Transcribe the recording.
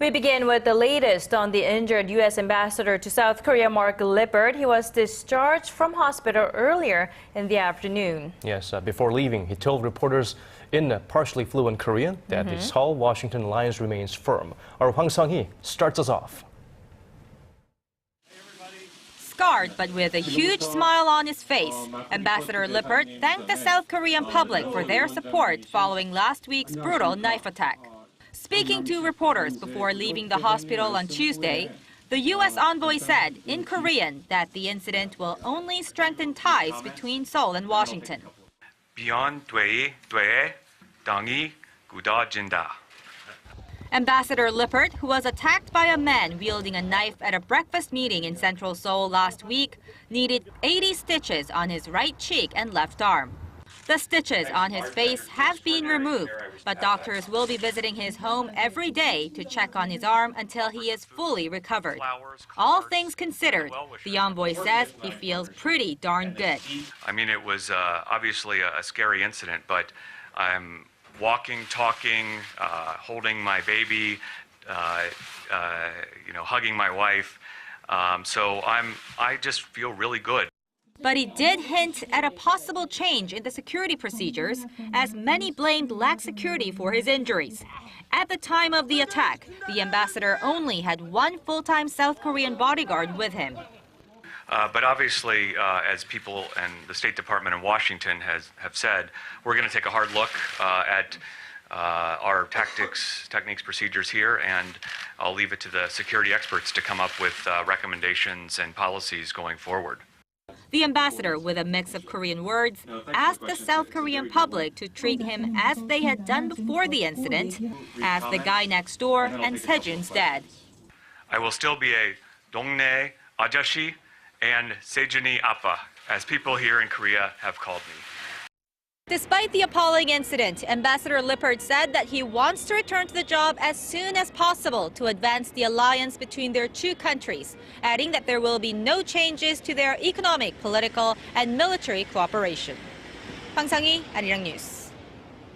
We begin with the latest on the injured U.S. ambassador to South Korea, Mark Lippert. He was discharged from hospital earlier in the afternoon. Yes, before leaving, he told reporters in partially fluent Korean that the Seoul-Washington alliance remains firm. Our Hwang Sung-hee starts us off. Scarred but with a huge smile on his face, Ambassador Lippert thanked the South Korean public for their support following last week's brutal knife attack. Speaking to reporters before leaving the hospital on Tuesday, the U.S. envoy said in Korean that the incident will only strengthen ties between Seoul and Washington. Beyond 돼에 땅이 굳어진다. Ambassador Lippert, who was attacked by a man wielding a knife at a breakfast meeting in central Seoul last week, needed 80 stitches on his right cheek and left arm. The stitches on his face have been removed, but doctors will be visiting his home every day to check on his arm until he is fully recovered. All things considered, the envoy says he feels pretty darn good. I mean, it was obviously a scary incident, but I'm walking, talking, holding my baby, hugging my wife. So I just feel really good. But he did hint at a possible change in the security procedures, as many blamed lax security for his injuries. At the time of the attack, the ambassador only had one full-time South Korean bodyguard with him. But obviously, as people and the State Department in Washington have said, we're going to take a hard look at our techniques, procedures here, and I'll leave it to the security experts to come up with recommendations and policies going forward. The ambassador, with a mix of Korean words, asked the South Korean public to treat him as they had done before the incident, as the guy next door and Sejun's dad. I will still be a 동네 아저씨 and Sejuni Appa, as people here in Korea have called me. Despite the appalling incident, Ambassador Lippert said that he wants to return to the job as soon as possible to advance the alliance between their two countries, adding that there will be no changes to their economic, political, and military cooperation. Hwang Sung-hee, Arirang News.